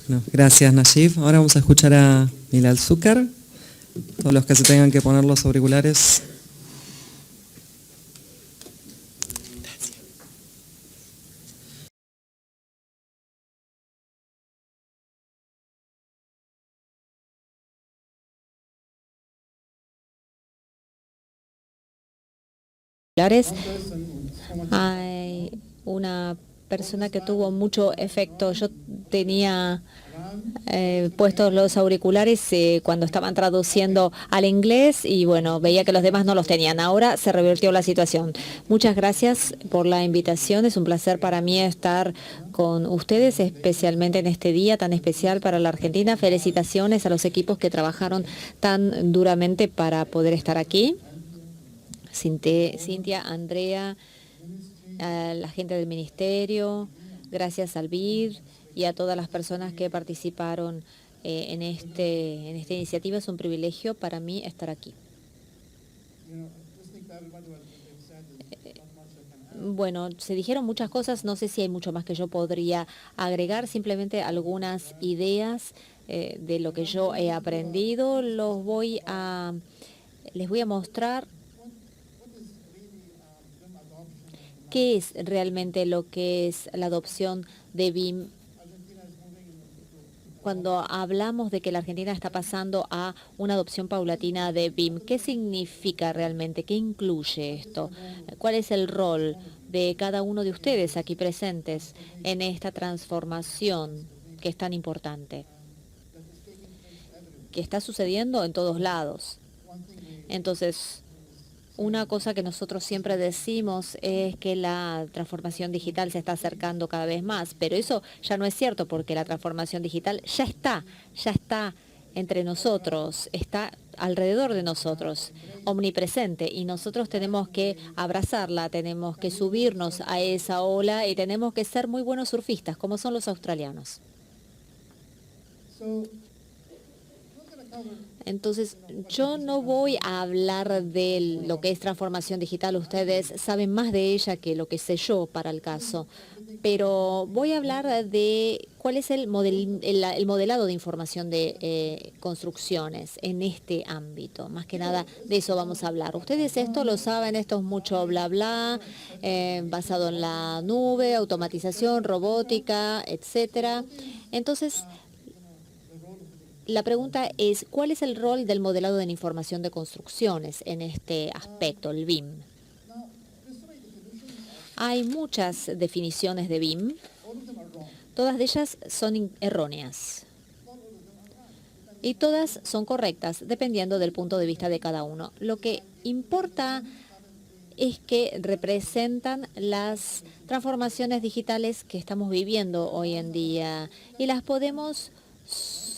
No, gracias, Nayib. Ahora vamos a escuchar a Milal Zúcar. Todos los que se tengan que poner los auriculares. Hay una persona que tuvo mucho efecto. Yo tenía puestos los auriculares cuando estaban traduciendo al inglés y bueno, veía que los demás no los tenían. Ahora se revirtió la situación. Muchas gracias por la invitación. Es un placer para mí estar con ustedes, especialmente en este día tan especial para la Argentina. Felicitaciones a los equipos que trabajaron tan duramente para poder estar aquí. Cintia, Andrea, a la gente del ministerio, gracias al BID y a todas las personas que participaron en esta iniciativa. Es un privilegio para mí estar aquí. Bueno, se dijeron muchas cosas, no sé si hay mucho más que yo podría agregar, simplemente algunas ideas de lo que yo he aprendido. Les voy a mostrar qué es realmente lo que es la adopción de BIM. Cuando hablamos de que la Argentina está pasando a una adopción paulatina de BIM, ¿qué significa realmente? ¿Qué incluye esto? ¿Cuál es el rol de cada uno de ustedes aquí presentes en esta transformación que es tan importante? Que está sucediendo en todos lados. Entonces, una cosa que nosotros siempre decimos es que la transformación digital se está acercando cada vez más, pero eso ya no es cierto porque la transformación digital ya está entre nosotros, está alrededor de nosotros, omnipresente, y nosotros tenemos que abrazarla, tenemos que subirnos a esa ola y tenemos que ser muy buenos surfistas, como son los australianos. Entonces, yo no voy a hablar de lo que es transformación digital. Ustedes saben más de ella que lo que sé yo para el caso. Pero voy a hablar de cuál es el modelado de información de construcciones en este ámbito. Más que nada de eso vamos a hablar. Ustedes esto lo saben, esto es mucho bla bla, basado en la nube, automatización, robótica, etcétera. Entonces, la pregunta es, ¿cuál es el rol del modelado de la información de construcciones en este aspecto, el BIM? Hay muchas definiciones de BIM. Todas de ellas son erróneas. Y todas son correctas, dependiendo del punto de vista de cada uno. Lo que importa es que representan las transformaciones digitales que estamos viviendo hoy en día y las podemos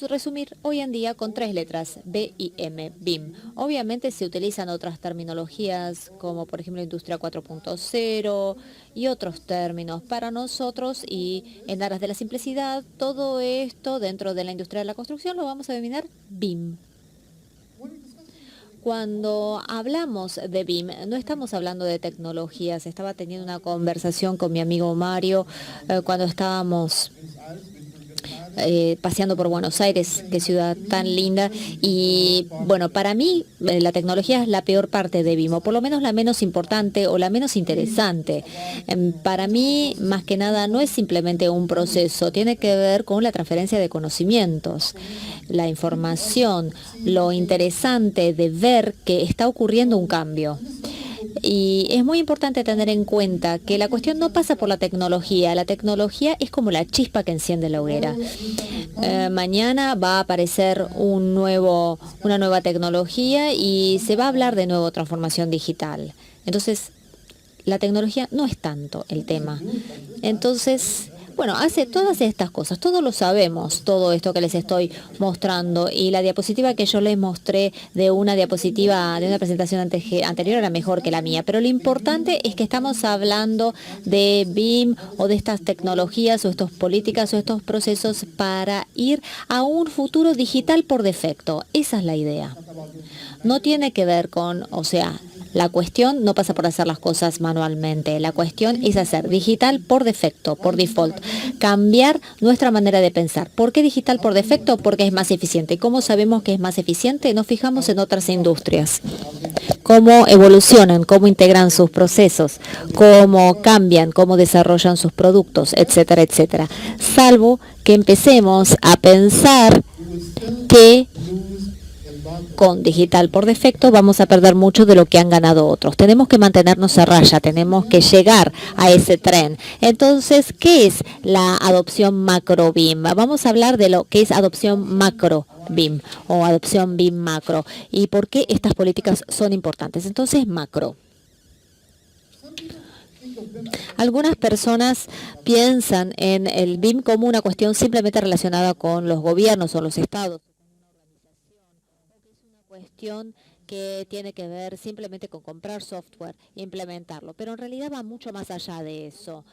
resumir hoy en día con 3 letras, B-I-M, BIM. Obviamente se utilizan otras terminologías como por ejemplo Industria 4.0 y otros términos para nosotros, y en aras de la simplicidad, todo esto dentro de la industria de la construcción lo vamos a denominar BIM. Cuando hablamos de BIM, no estamos hablando de tecnologías. Estaba teniendo una conversación con mi amigo Mario cuando estábamos paseando por Buenos Aires, qué ciudad tan linda. Y bueno, para mí la tecnología es la peor parte de BIM, o por lo menos la menos importante o la menos interesante. Para mí, más que nada, no es simplemente un proceso, tiene que ver con la transferencia de conocimientos, la información, lo interesante de ver que está ocurriendo un cambio. Y es muy importante tener en cuenta que la cuestión no pasa por la tecnología es como la chispa que enciende la hoguera. Mañana va a aparecer una nueva tecnología y se va a hablar de nuevo transformación digital. Entonces, la tecnología no es tanto el tema. Entonces, bueno, hace todas estas cosas, todos lo sabemos, todo esto que les estoy mostrando, y la diapositiva que yo les mostré de una diapositiva, de una presentación anterior era mejor que la mía, pero lo importante es que estamos hablando de BIM o de estas tecnologías o estas políticas o estos procesos para ir a un futuro digital por defecto. Esa es la idea. No tiene que ver con, La cuestión no pasa por hacer las cosas manualmente, la cuestión es hacer digital por defecto, por default, cambiar nuestra manera de pensar. ¿Por qué digital por defecto? Porque es más eficiente. ¿Cómo sabemos que es más eficiente? Nos fijamos en otras industrias, cómo evolucionan, cómo integran sus procesos, cómo cambian, cómo desarrollan sus productos, etcétera, etcétera. Salvo que empecemos a pensar que con digital por defecto vamos a perder mucho de lo que han ganado otros. Tenemos que mantenernos a raya, tenemos que llegar a ese tren. Entonces, ¿qué es la adopción macro BIM? Vamos a hablar de lo que es adopción macro BIM o adopción BIM macro y por qué estas políticas son importantes. Entonces, macro. Algunas personas piensan en el BIM como una cuestión simplemente relacionada con los gobiernos o los estados. Cuestión que tiene que ver simplemente con comprar software e implementarlo, pero en realidad va mucho más allá de eso.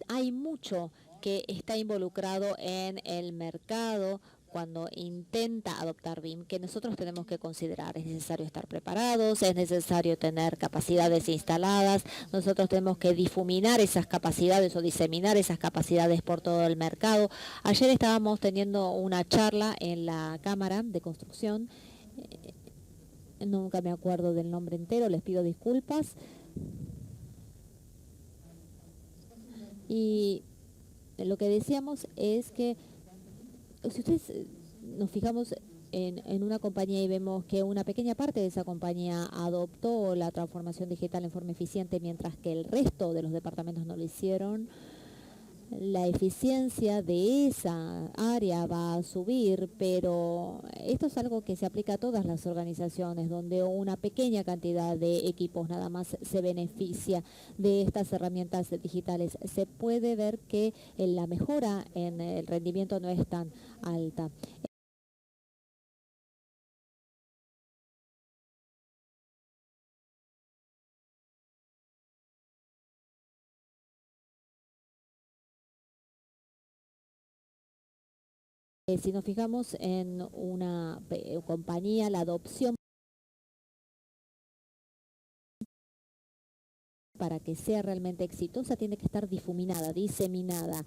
Hay mucho que está involucrado en el mercado cuando intenta adoptar BIM, que nosotros tenemos que considerar. Es necesario estar preparados, es necesario tener capacidades instaladas, nosotros tenemos que difuminar esas capacidades o diseminar esas capacidades por todo el mercado. Ayer estábamos teniendo una charla en la Cámara de Construcción. Nunca me acuerdo del nombre entero, les pido disculpas. Y lo que decíamos es que si ustedes nos fijamos en una compañía y vemos que una pequeña parte de esa compañía adoptó la transformación digital en forma eficiente, mientras que el resto de los departamentos no lo hicieron, la eficiencia de esa área va a subir, pero esto es algo que se aplica a todas las organizaciones, donde una pequeña cantidad de equipos nada más se beneficia de estas herramientas digitales. Se puede ver que la mejora en el rendimiento no es tan alta. Si nos fijamos en una compañía, la adopción para que sea realmente exitosa tiene que estar difuminada, diseminada.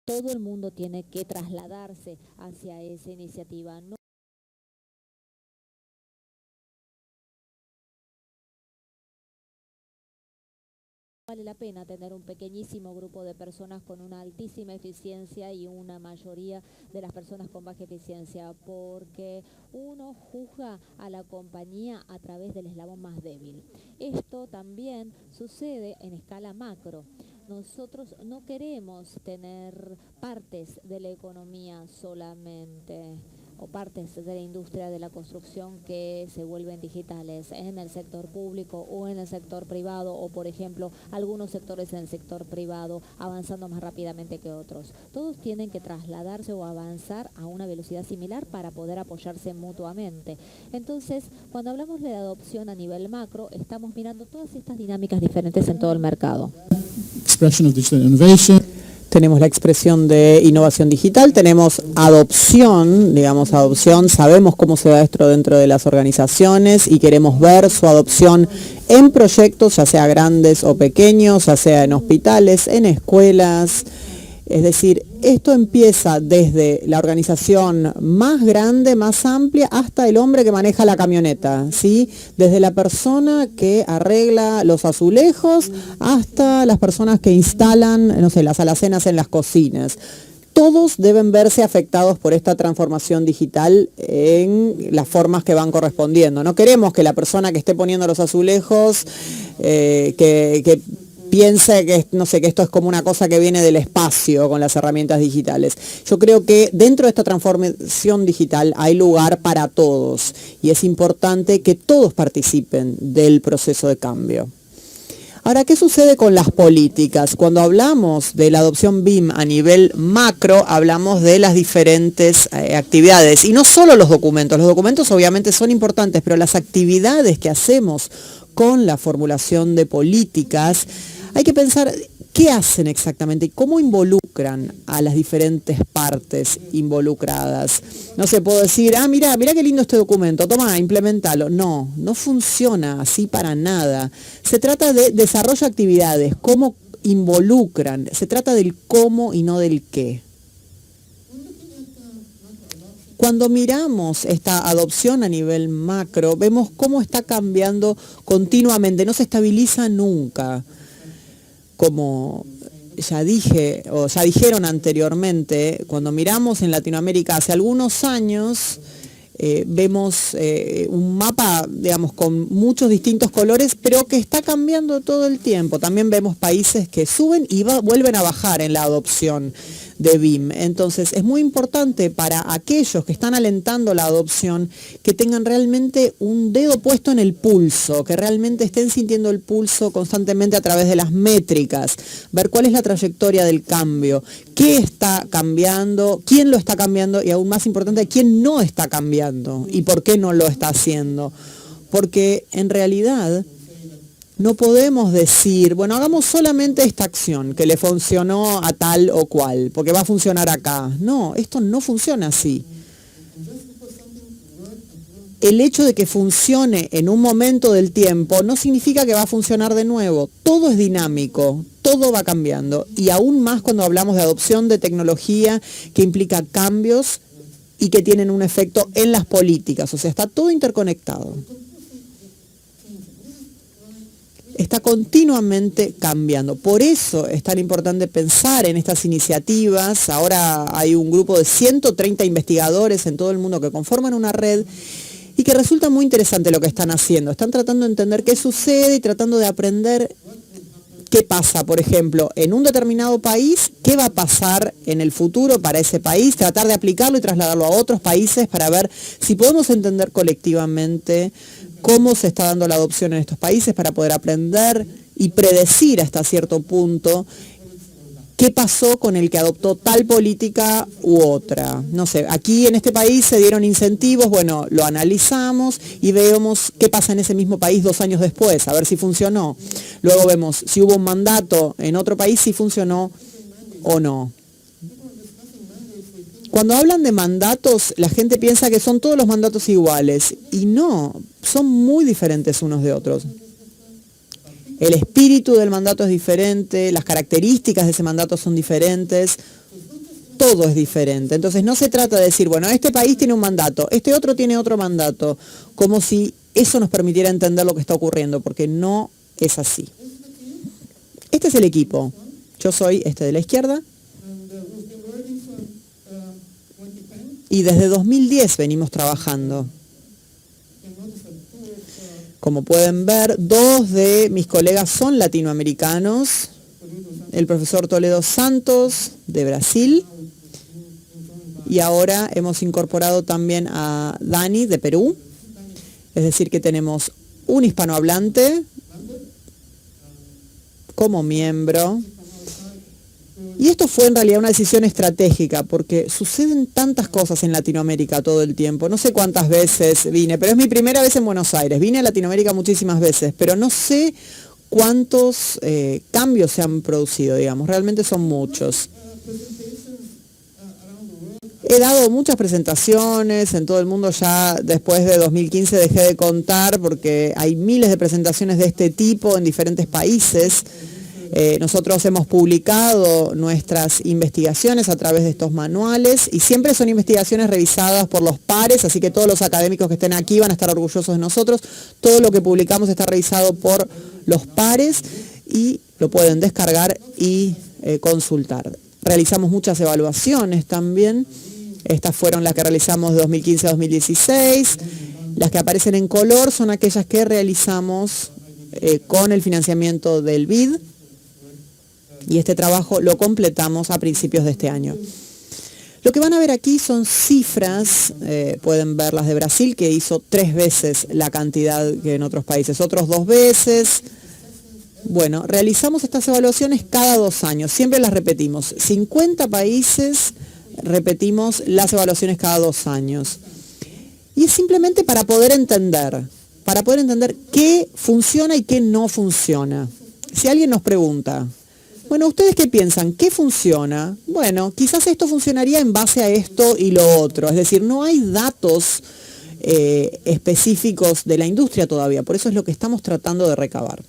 Todo el mundo tiene que trasladarse hacia esa iniciativa. No vale la pena tener un pequeñísimo grupo de personas con una altísima eficiencia y una mayoría de las personas con baja eficiencia, porque uno juzga a la compañía a través del eslabón más débil. Esto también sucede en escala macro. Nosotros no queremos tener partes de la economía solamente o partes de la industria de la construcción que se vuelven digitales en el sector público o en el sector privado, o por ejemplo algunos sectores en el sector privado avanzando más rápidamente que otros. Todos tienen que trasladarse o avanzar a una velocidad similar para poder apoyarse mutuamente. Entonces, cuando hablamos de adopción a nivel macro, estamos mirando todas estas dinámicas diferentes en todo el mercado. Tenemos la expresión de innovación digital, tenemos adopción, sabemos cómo se da esto dentro de las organizaciones y queremos ver su adopción en proyectos, ya sea grandes o pequeños, ya sea en hospitales, en escuelas. Es decir, esto empieza desde la organización más grande, más amplia, hasta el hombre que maneja la camioneta, ¿sí? Desde la persona que arregla los azulejos hasta las personas que instalan, las alacenas en las cocinas. Todos deben verse afectados por esta transformación digital en las formas que van correspondiendo. No queremos que la persona que esté poniendo los azulejos, que piense que, que esto es como una cosa que viene del espacio con las herramientas digitales. Yo creo que dentro de esta transformación digital hay lugar para todos y es importante que todos participen del proceso de cambio. Ahora, ¿qué sucede con las políticas? Cuando hablamos de la adopción BIM a nivel macro, hablamos de las diferentes actividades y no solo los documentos obviamente son importantes, pero las actividades que hacemos con la formulación de políticas, hay que pensar ¿Qué hacen exactamente y cómo involucran a las diferentes partes involucradas? No sé, puedo decir, mira qué lindo este documento, toma, implementalo. No, no funciona así para nada. Se trata de desarrollo de actividades, cómo involucran, se trata del cómo y no del qué. Cuando miramos esta adopción a nivel macro, vemos cómo está cambiando continuamente, no se estabiliza nunca. Como ya dije, o ya dijeron anteriormente, cuando miramos en Latinoamérica hace algunos años, vemos un mapa, digamos, con muchos distintos colores, pero que está cambiando todo el tiempo. También vemos países que suben y vuelven a bajar en la adopción de BIM. Entonces, es muy importante para aquellos que están alentando la adopción que tengan realmente un dedo puesto en el pulso, que realmente estén sintiendo el pulso constantemente a través de las métricas, ver cuál es la trayectoria del cambio, qué está cambiando, quién lo está cambiando y aún más importante, quién no está cambiando y por qué no lo está haciendo. Porque en realidad no podemos decir, bueno, hagamos solamente esta acción que le funcionó a tal o cual, porque va a funcionar acá. No, esto no funciona así. El hecho de que funcione en un momento del tiempo no significa que va a funcionar de nuevo. Todo es dinámico, todo va cambiando. Y aún más cuando hablamos de adopción de tecnología que implica cambios y que tienen un efecto en las políticas. O sea, está todo interconectado. Está continuamente cambiando. Por eso es tan importante pensar en estas iniciativas. Ahora hay un grupo de 130 investigadores en todo el mundo que conforman una red y que resulta muy interesante lo que están haciendo. Están tratando de entender qué sucede y tratando de aprender qué pasa, por ejemplo, en un determinado país, qué va a pasar en el futuro para ese país, tratar de aplicarlo y trasladarlo a otros países para ver si podemos entender colectivamente cómo se está dando la adopción en estos países para poder aprender y predecir hasta cierto punto qué pasó con el que adoptó tal política u otra. No sé, aquí en este país se dieron incentivos, bueno, lo analizamos y vemos qué pasa en ese mismo país 2 años después, a ver si funcionó. Luego vemos si hubo un mandato en otro país, si funcionó o no. Cuando hablan de mandatos, la gente piensa que son todos los mandatos iguales, y no, son muy diferentes unos de otros. El espíritu del mandato es diferente, las características de ese mandato son diferentes, todo es diferente. Entonces no se trata de decir, bueno, este país tiene un mandato, este otro tiene otro mandato, como si eso nos permitiera entender lo que está ocurriendo, porque no es así. Este es el equipo. Yo soy de la izquierda. Y desde 2010 venimos trabajando. Como pueden ver, 2 de mis colegas son latinoamericanos. El profesor Toledo Santos, de Brasil. Y ahora hemos incorporado también a Dani, de Perú. Es decir, que tenemos un hispanohablante como miembro. Y esto fue en realidad una decisión estratégica, porque suceden tantas cosas en Latinoamérica todo el tiempo. No sé cuántas veces vine, pero es mi primera vez en Buenos Aires. Vine a Latinoamérica muchísimas veces, pero no sé cuántos cambios se han producido, digamos. Realmente son muchos. He dado muchas presentaciones en todo el mundo, ya después de 2015 dejé de contar porque hay miles de presentaciones de este tipo en diferentes países. Nosotros hemos publicado nuestras investigaciones a través de estos manuales y siempre son investigaciones revisadas por los pares, así que todos los académicos que estén aquí van a estar orgullosos de nosotros. Todo lo que publicamos está revisado por los pares y lo pueden descargar y consultar. Realizamos muchas evaluaciones también. Estas fueron las que realizamos de 2015 a 2016. Las que aparecen en color son aquellas que realizamos con el financiamiento del BID. Y este trabajo lo completamos a principios de este año. Lo que van a ver aquí son cifras, pueden ver las de Brasil, que hizo 3 veces la cantidad que en otros países, otros 2 veces. Bueno, realizamos estas evaluaciones cada 2 años, siempre las repetimos. 50 países repetimos las evaluaciones cada 2 años. Y es simplemente para poder entender qué funciona y qué no funciona. Si alguien nos pregunta, Bueno, ¿ustedes qué piensan? ¿Qué funciona? Bueno, quizás esto funcionaría en base a esto y lo otro. Es decir, no hay datos específicos de la industria todavía. Por eso es lo que estamos tratando de recabar.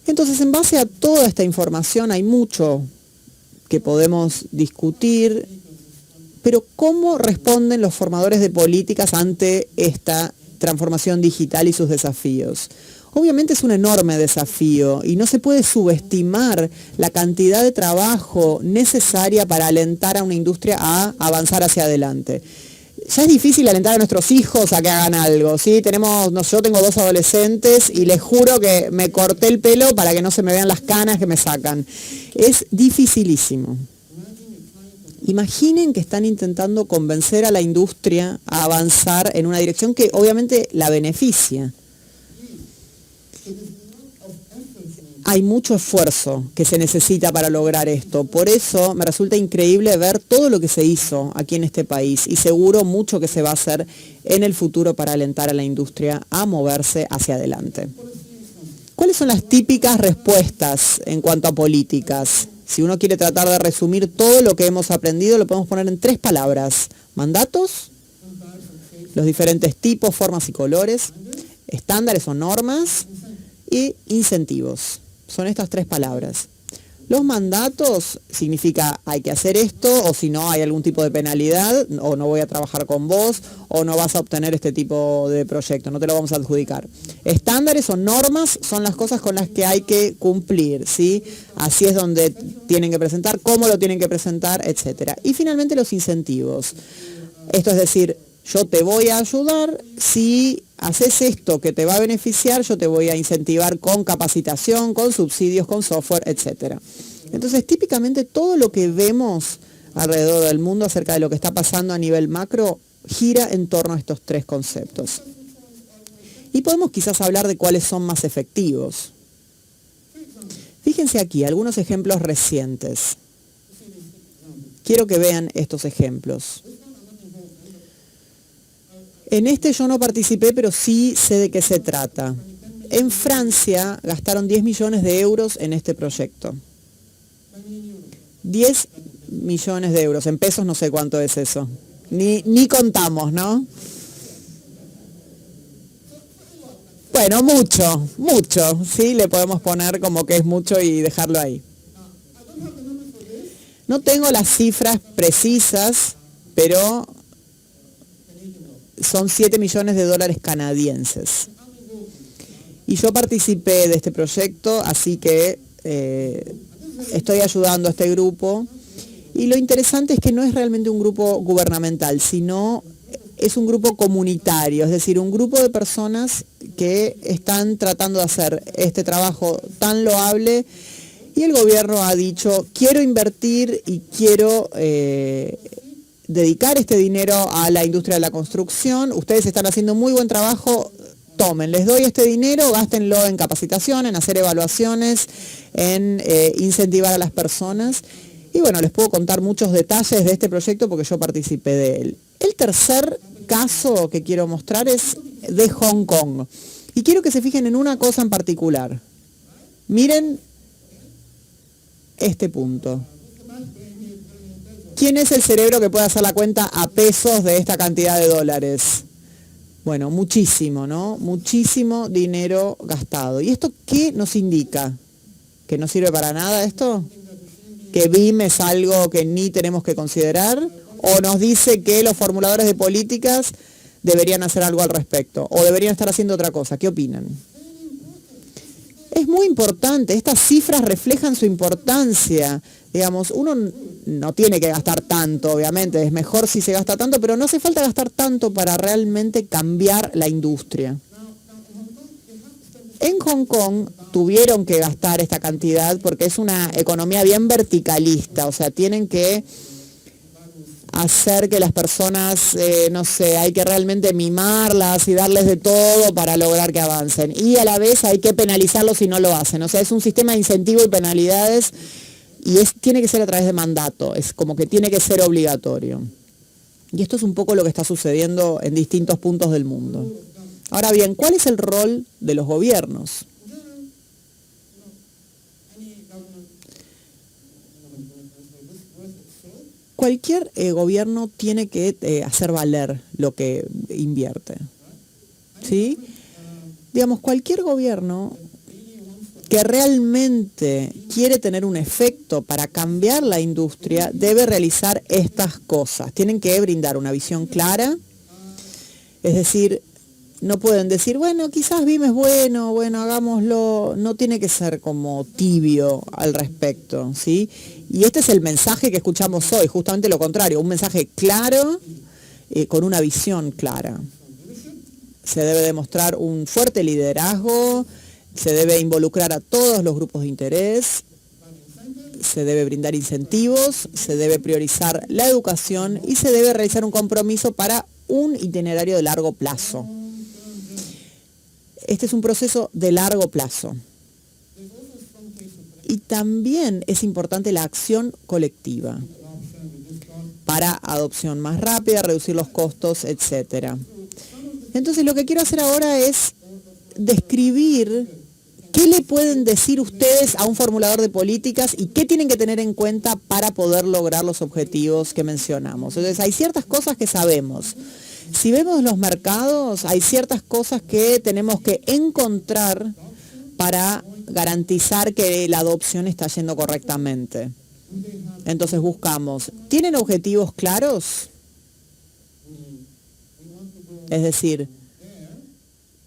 Entonces, en base a toda esta información hay mucho que podemos discutir, pero ¿cómo responden los formadores de políticas ante esta transformación digital y sus desafíos? Obviamente es un enorme desafío y no se puede subestimar la cantidad de trabajo necesaria para alentar a una industria a avanzar hacia adelante. Ya es difícil alentar a nuestros hijos a que hagan algo, ¿sí? Yo tengo 2 adolescentes y les juro que me corté el pelo para que no se me vean las canas que me sacan. Es dificilísimo. Imaginen que están intentando convencer a la industria a avanzar en una dirección que obviamente la beneficia. Hay mucho esfuerzo que se necesita para lograr esto. Por eso me resulta increíble ver todo lo que se hizo aquí en este país y seguro mucho que se va a hacer en el futuro para alentar a la industria a moverse hacia adelante. ¿Cuáles son las típicas respuestas en cuanto a políticas? Si uno quiere tratar de resumir todo lo que hemos aprendido, lo podemos poner en 3 palabras. Mandatos, los diferentes tipos, formas y colores, estándares o normas y incentivos. Son estas 3 palabras. Los mandatos significa hay que hacer esto, o si no hay algún tipo de penalidad, o no voy a trabajar con vos, o no vas a obtener este tipo de proyecto, no te lo vamos a adjudicar. Estándares o normas son las cosas con las que hay que cumplir, ¿sí? Así es donde tienen que presentar, cómo lo tienen que presentar, etc. Y finalmente los incentivos. Esto es decir, yo te voy a ayudar, si haces esto que te va a beneficiar, yo te voy a incentivar con capacitación, con subsidios, con software, etc. Entonces, típicamente todo lo que vemos alrededor del mundo acerca de lo que está pasando a nivel macro gira en torno a estos 3 conceptos. Y podemos quizás hablar de cuáles son más efectivos. Fíjense aquí, algunos ejemplos recientes. Quiero que vean estos ejemplos. En este yo no participé, pero sí sé de qué se trata. En Francia gastaron 10 millones de euros en este proyecto. 10 millones de euros. En pesos no sé cuánto es eso. Ni contamos, ¿no? Bueno, mucho. Sí, le podemos poner como que es mucho y dejarlo ahí. No tengo las cifras precisas, pero son 7 millones de dólares canadienses. Y yo participé de este proyecto, así que estoy ayudando a este grupo. Y lo interesante es que no es realmente un grupo gubernamental, sino es un grupo comunitario, es decir, un grupo de personas que están tratando de hacer este trabajo tan loable. Y el gobierno ha dicho, quiero invertir y quiero dedicar este dinero a la industria de la construcción. Ustedes están haciendo muy buen trabajo, tomen, les doy este dinero, gástenlo en capacitación, en hacer evaluaciones, en incentivar a las personas. Y bueno, les puedo contar muchos detalles de este proyecto porque yo participé de él. El tercer caso que quiero mostrar es de Hong Kong. Y quiero que se fijen en una cosa en particular. Miren este punto. ¿Quién es el cerebro que puede hacer la cuenta a pesos de esta cantidad de dólares? Bueno, muchísimo, ¿no? Muchísimo dinero gastado. ¿Y esto qué nos indica? ¿Que no sirve para nada esto? ¿Que BIM es algo que ni tenemos que considerar? ¿O nos dice que los formuladores de políticas deberían hacer algo al respecto? ¿O deberían estar haciendo otra cosa? ¿Qué opinan? Es muy importante, estas cifras reflejan su importancia. Digamos, uno no tiene que gastar tanto, obviamente, es mejor si se gasta tanto, pero no hace falta gastar tanto para realmente cambiar la industria. En Hong Kong tuvieron que gastar esta cantidad porque es una economía bien verticalista, o sea, tienen que hacer que las personas, no sé, hay que realmente mimarlas y darles de todo para lograr que avancen. Y a la vez hay que penalizarlos si no lo hacen. O sea, es un sistema de incentivo y penalidades y tiene que ser a través de mandato, es como que tiene que ser obligatorio. Y esto es un poco lo que está sucediendo en distintos puntos del mundo. Ahora bien, ¿cuál es el rol de los gobiernos? cualquier gobierno tiene que hacer valer lo que invierte, ¿sí? Digamos, cualquier gobierno que realmente quiere tener un efecto para cambiar la industria debe realizar estas cosas. Tienen que brindar una visión clara, es decir, no pueden decir, bueno, quizás BIM es bueno, hagámoslo. No tiene que ser como tibio al respecto, ¿sí? Y este es el mensaje que escuchamos hoy, justamente lo contrario, un mensaje claro, con una visión clara. Se debe demostrar un fuerte liderazgo, se debe involucrar a todos los grupos de interés, se debe brindar incentivos, se debe priorizar la educación y se debe realizar un compromiso para un itinerario de largo plazo. Este es un proceso de largo plazo. Y también es importante la acción colectiva para adopción más rápida, reducir los costos, etc. Entonces lo que quiero hacer ahora es describir qué le pueden decir ustedes a un formulador de políticas y qué tienen que tener en cuenta para poder lograr los objetivos que mencionamos. Entonces hay ciertas cosas que sabemos. Si vemos los mercados, hay ciertas cosas que tenemos que encontrar para garantizar que la adopción está yendo correctamente. Entonces buscamos, ¿tienen objetivos claros? Es decir,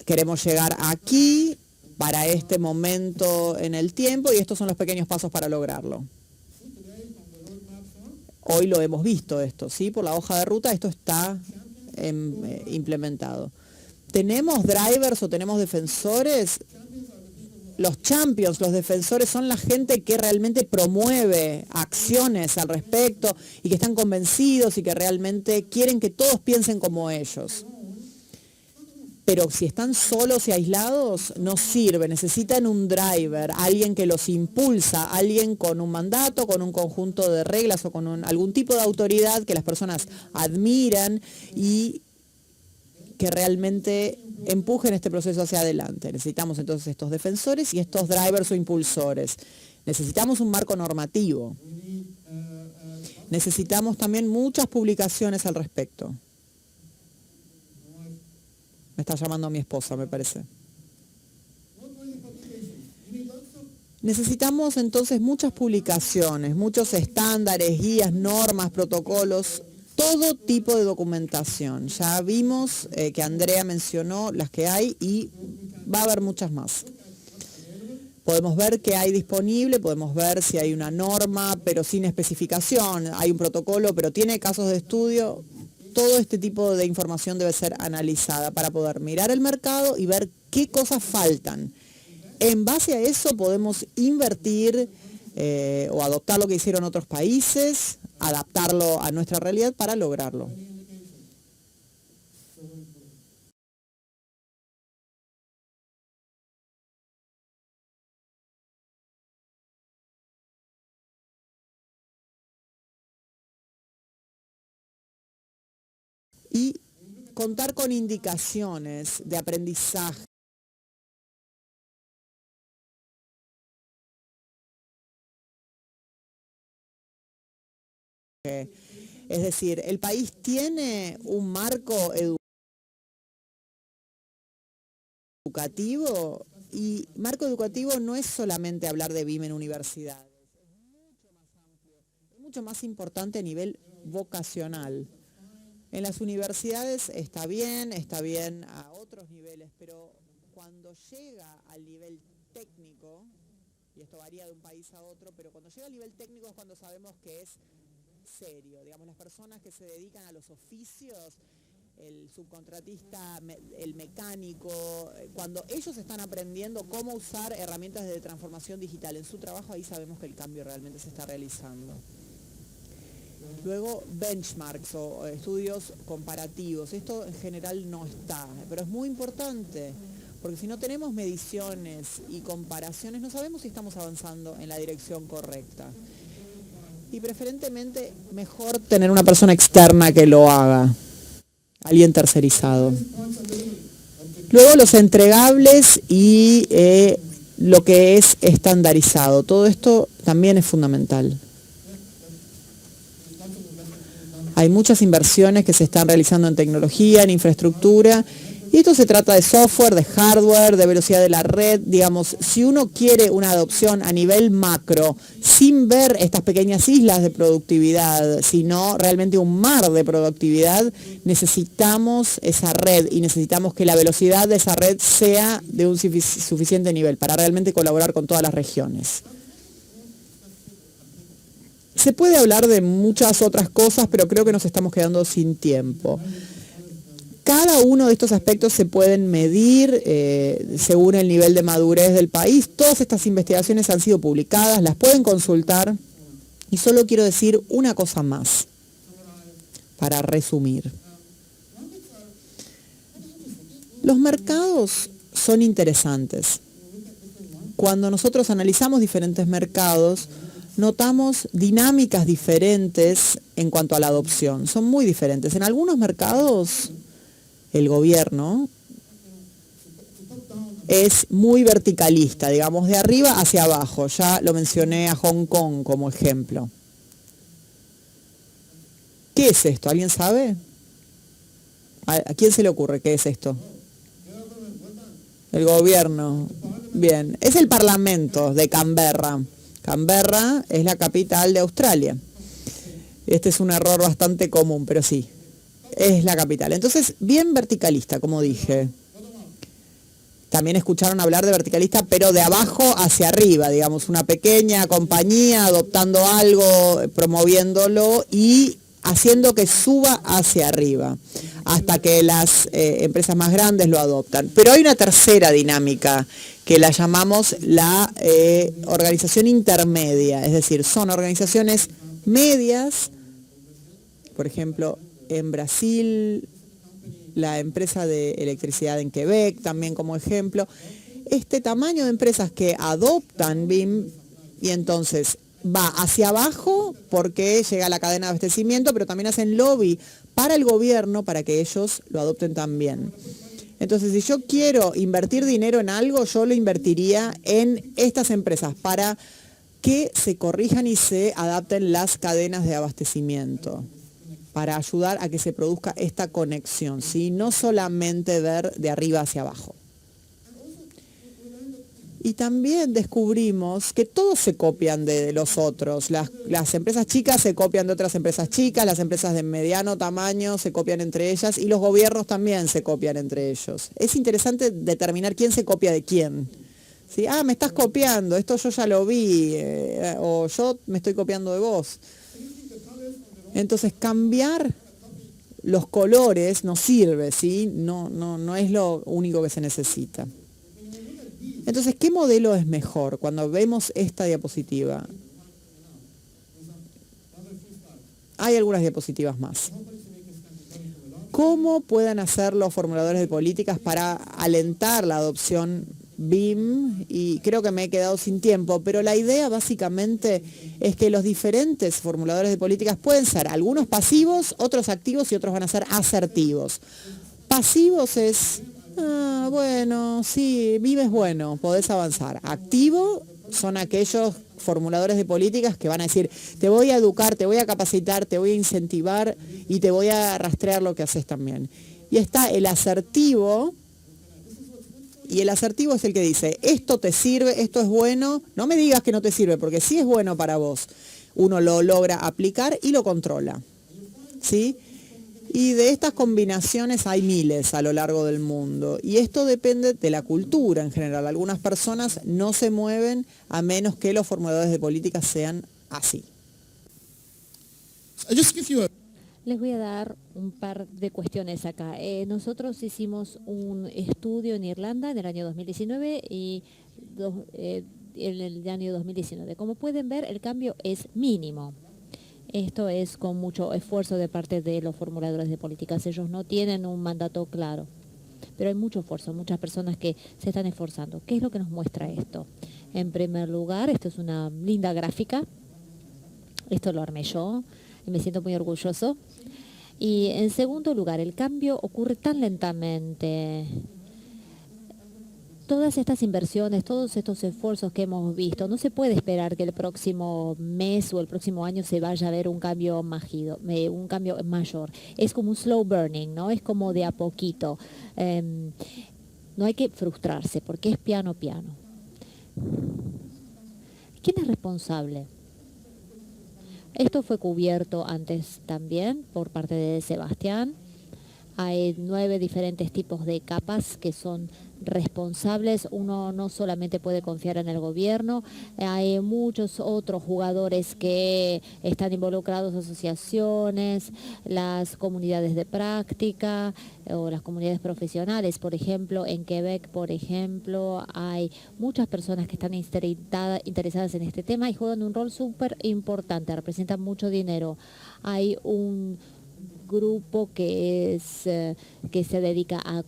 queremos llegar aquí para este momento en el tiempo y estos son los pequeños pasos para lograrlo. Hoy lo hemos visto esto, ¿sí? Por la hoja de ruta esto está implementado. ¿Tenemos drivers o tenemos defensores? Los champions, los defensores son la gente que realmente promueve acciones al respecto y que están convencidos y que realmente quieren que todos piensen como ellos. Pero si están solos y aislados, no sirve. Necesitan un driver, alguien que los impulsa, alguien con un mandato, con un conjunto de reglas o con algún tipo de autoridad que las personas admiran y que realmente empujen este proceso hacia adelante. Necesitamos entonces estos defensores y estos drivers o impulsores. Necesitamos un marco normativo. Necesitamos también muchas publicaciones al respecto. Me está llamando mi esposa, me parece. Necesitamos entonces muchas publicaciones, muchos estándares, guías, normas, protocolos, todo tipo de documentación. Ya vimos que Andrea mencionó las que hay y va a haber muchas más. Podemos ver qué hay disponible, podemos ver si hay una norma, pero sin especificación, hay un protocolo, pero tiene casos de estudio. Todo este tipo de información debe ser analizada para poder mirar el mercado y ver qué cosas faltan. En base a eso podemos invertir o adoptar lo que hicieron otros países, adaptarlo a nuestra realidad para lograrlo. Y contar con indicaciones de aprendizaje. Es decir, el país tiene un marco educativo y marco educativo no es solamente hablar de BIM en universidades, es mucho más importante a nivel vocacional. En las universidades está bien a otros niveles, pero cuando llega al nivel técnico, y esto varía de un país a otro, pero cuando llega al nivel técnico es cuando sabemos que es serio. Digamos, las personas que se dedican a los oficios, el subcontratista, el mecánico, cuando ellos están aprendiendo cómo usar herramientas de transformación digital en su trabajo, ahí sabemos que el cambio realmente se está realizando. Luego, benchmarks o estudios comparativos. Esto en general no está, pero es muy importante, porque si no tenemos mediciones y comparaciones, no sabemos si estamos avanzando en la dirección correcta. Y preferentemente, mejor tener una persona externa que lo haga, alguien tercerizado. Luego, los entregables y lo que es estandarizado. Todo esto también es fundamental. Hay muchas inversiones que se están realizando en tecnología, en infraestructura, y esto se trata de software, de hardware, de velocidad de la red. Digamos, si uno quiere una adopción a nivel macro, sin ver estas pequeñas islas de productividad, sino realmente un mar de productividad, necesitamos esa red y necesitamos que la velocidad de esa red sea de un suficiente nivel para realmente colaborar con todas las regiones. Se puede hablar de muchas otras cosas, pero creo que nos estamos quedando sin tiempo. Cada uno de estos aspectos se pueden medir según el nivel de madurez del país. Todas estas investigaciones han sido publicadas, las pueden consultar. Y solo quiero decir una cosa más, para resumir. Los mercados son interesantes. Cuando nosotros analizamos diferentes mercados, notamos dinámicas diferentes en cuanto a la adopción. Son muy diferentes. En algunos mercados, el gobierno es muy verticalista, digamos, de arriba hacia abajo. Ya lo mencioné a Hong Kong como ejemplo. ¿Qué es esto? ¿Alguien sabe? ¿A quién se le ocurre qué es esto? El gobierno. Bien, es el Parlamento de Canberra. Canberra es la capital de Australia. Este es un error bastante común, pero sí, es la capital. Entonces, bien verticalista, como dije. También escucharon hablar de verticalista, pero de abajo hacia arriba, digamos, una pequeña compañía adoptando algo, promoviéndolo y haciendo que suba hacia arriba, hasta que las empresas más grandes lo adoptan. Pero hay una tercera dinámica que la llamamos la organización intermedia, es decir, son organizaciones medias, por ejemplo, en Brasil, la empresa de electricidad en Quebec, también como ejemplo, este tamaño de empresas que adoptan BIM y entonces va hacia abajo porque llega a la cadena de abastecimiento, pero también hacen lobby para el gobierno para que ellos lo adopten también. Entonces, si yo quiero invertir dinero en algo, yo lo invertiría en estas empresas para que se corrijan y se adapten las cadenas de abastecimiento, para ayudar a que se produzca esta conexión, ¿sí? No solamente ver de arriba hacia abajo. Y también descubrimos que todos se copian de los otros. Las empresas chicas se copian de otras empresas chicas, las empresas de mediano tamaño se copian entre ellas y los gobiernos también se copian entre ellos. Es interesante determinar quién se copia de quién. ¿Sí? Ah, me estás copiando, esto yo ya lo vi, o yo me estoy copiando de vos. Entonces, cambiar los colores no sirve, ¿sí? No es lo único que se necesita. Entonces, ¿qué modelo es mejor cuando vemos esta diapositiva? Hay algunas diapositivas más. ¿Cómo pueden hacer los formuladores de políticas para alentar la adopción BIM? Y creo que me he quedado sin tiempo, pero la idea básicamente es que los diferentes formuladores de políticas pueden ser algunos pasivos, otros activos y otros van a ser asertivos. Pasivos es, bueno, sí, BIM es bueno, podés avanzar. Activo son aquellos formuladores de políticas que van a decir, te voy a educar, te voy a capacitar, te voy a incentivar y te voy a rastrear lo que haces también. Y está el asertivo. Y el asertivo es el que dice, esto te sirve, esto es bueno, no me digas que no te sirve, porque sí es bueno para vos. Uno lo logra aplicar y lo controla, ¿sí? Y de estas combinaciones hay miles a lo largo del mundo. Y esto depende de la cultura en general. Algunas personas no se mueven a menos que los formuladores de políticas sean así. Les voy a dar un par de cuestiones acá. Nosotros hicimos un estudio en Irlanda en el año 2019 y en el año 2019. Como pueden ver, el cambio es mínimo. Esto es con mucho esfuerzo de parte de los formuladores de políticas. Ellos no tienen un mandato claro, pero hay mucho esfuerzo, muchas personas que se están esforzando. ¿Qué es lo que nos muestra esto? En primer lugar, esto es una linda gráfica. Esto lo armé yo y me siento muy orgulloso. Y en segundo lugar, el cambio ocurre tan lentamente. Todas estas inversiones, todos estos esfuerzos que hemos visto, no se puede esperar que el próximo mes o el próximo año se vaya a ver un cambio un cambio mayor. Es como un slow burning, ¿no? Es como de a poquito. No hay que frustrarse porque es piano piano. ¿Quién es responsable? Esto fue cubierto antes también por parte de Sebastián. Hay 9 diferentes tipos de capas que son responsables. Uno no solamente puede confiar en el gobierno, hay muchos otros jugadores que están involucrados, asociaciones, las comunidades de práctica o las comunidades profesionales. Por ejemplo, en Quebec, por ejemplo, hay muchas personas que están interesadas en este tema y juegan un rol súper importante, representan mucho dinero. Hay un grupo que se dedica a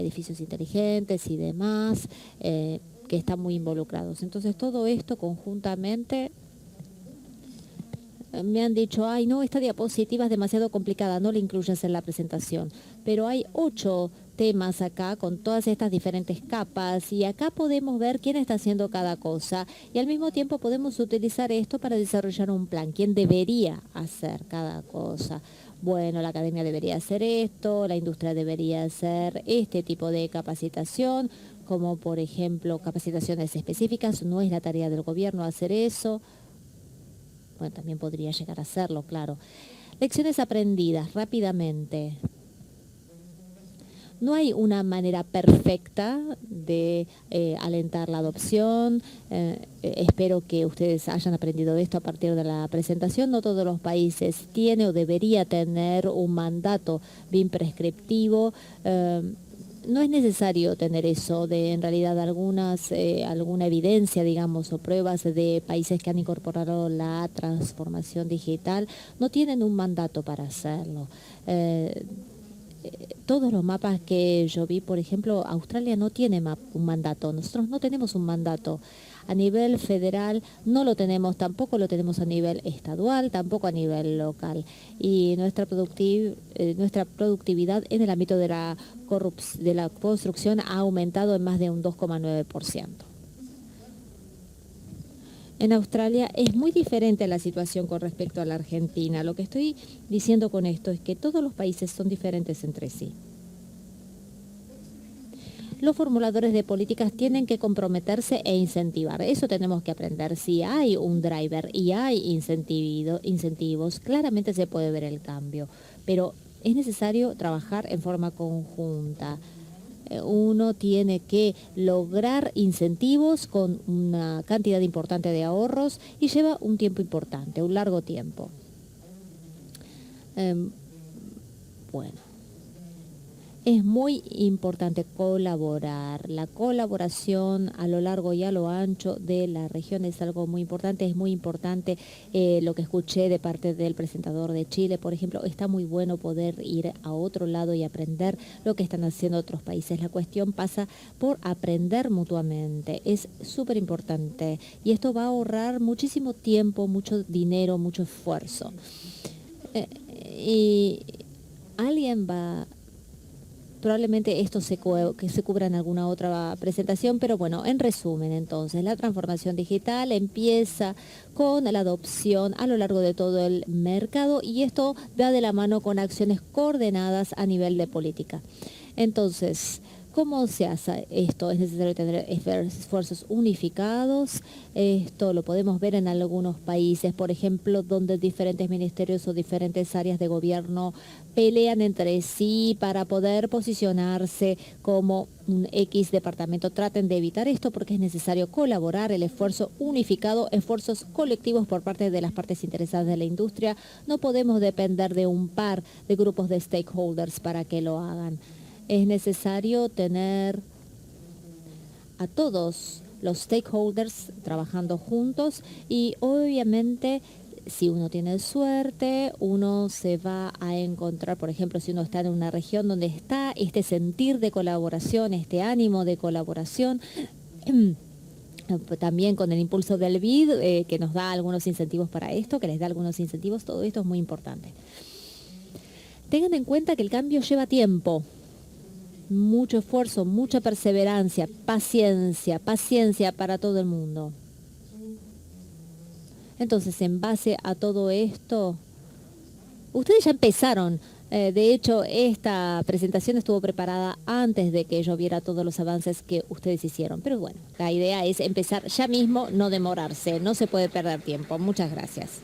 edificios inteligentes y demás, que están muy involucrados. Entonces todo esto conjuntamente me han dicho, ay no, esta diapositiva es demasiado complicada, no la incluyas en la presentación. Pero hay 8 temas acá con todas estas diferentes capas y acá podemos ver quién está haciendo cada cosa y al mismo tiempo podemos utilizar esto para desarrollar un plan, quién debería hacer cada cosa. Bueno, la academia debería hacer esto, la industria debería hacer este tipo de capacitación, como por ejemplo capacitaciones específicas, no es la tarea del gobierno hacer eso. Bueno, también podría llegar a hacerlo, claro. Lecciones aprendidas rápidamente. No hay una manera perfecta de alentar la adopción. Espero que ustedes hayan aprendido esto a partir de la presentación. No todos los países tienen o debería tener un mandato bien prescriptivo. No es necesario tener eso, en realidad alguna evidencia, digamos, o pruebas de países que han incorporado la transformación digital, no tienen un mandato para hacerlo. Todos los mapas que yo vi, por ejemplo, Australia no tiene un mandato, nosotros no tenemos un mandato. A nivel federal no lo tenemos, tampoco lo tenemos a nivel estadual, tampoco a nivel local. Y nuestra productividad en el ámbito de la construcción ha aumentado en más de un 2,9%. En Australia es muy diferente la situación con respecto a la Argentina. Lo que estoy diciendo con esto es que todos los países son diferentes entre sí. Los formuladores de políticas tienen que comprometerse e incentivar. Eso tenemos que aprender. Si hay un driver y hay incentivos, claramente se puede ver el cambio. Pero es necesario trabajar en forma conjunta. Uno tiene que lograr incentivos con una cantidad importante de ahorros y lleva un tiempo importante, un largo tiempo. Bueno, es muy importante colaborar. La colaboración a lo largo y a lo ancho de la región es algo muy importante. Es muy importante lo que escuché de parte del presentador de Chile, por ejemplo. Está muy bueno poder ir a otro lado y aprender lo que están haciendo otros países. La cuestión pasa por aprender mutuamente. Es súper importante y esto va a ahorrar muchísimo tiempo, mucho dinero, mucho esfuerzo. Y alguien va... Probablemente esto que se cubra en alguna otra presentación, pero bueno, en resumen entonces, la transformación digital empieza con la adopción a lo largo de todo el mercado y esto va de la mano con acciones coordinadas a nivel de política. Entonces, ¿cómo se hace esto? Es necesario tener esfuerzos unificados. Esto lo podemos ver en algunos países, por ejemplo, donde diferentes ministerios o diferentes áreas de gobierno pelean entre sí para poder posicionarse como un X departamento. Traten de evitar esto porque es necesario colaborar, el esfuerzo unificado, esfuerzos colectivos por parte de las partes interesadas de la industria. No podemos depender de un par de grupos de stakeholders para que lo hagan. Es necesario tener a todos los stakeholders trabajando juntos y obviamente si uno tiene suerte, uno se va a encontrar, por ejemplo, si uno está en una región donde está este sentir de colaboración, este ánimo de colaboración, también con el impulso del BID, que nos da algunos incentivos para esto, que les da algunos incentivos, todo esto es muy importante. Tengan en cuenta que el cambio lleva tiempo. mucho esfuerzo, mucha perseverancia, paciencia para todo el mundo. Entonces, en base a todo esto, ustedes ya empezaron. De hecho, esta presentación estuvo preparada antes de que yo viera todos los avances que ustedes hicieron. Pero bueno, la idea es empezar ya mismo, no demorarse. No se puede perder tiempo. Muchas gracias.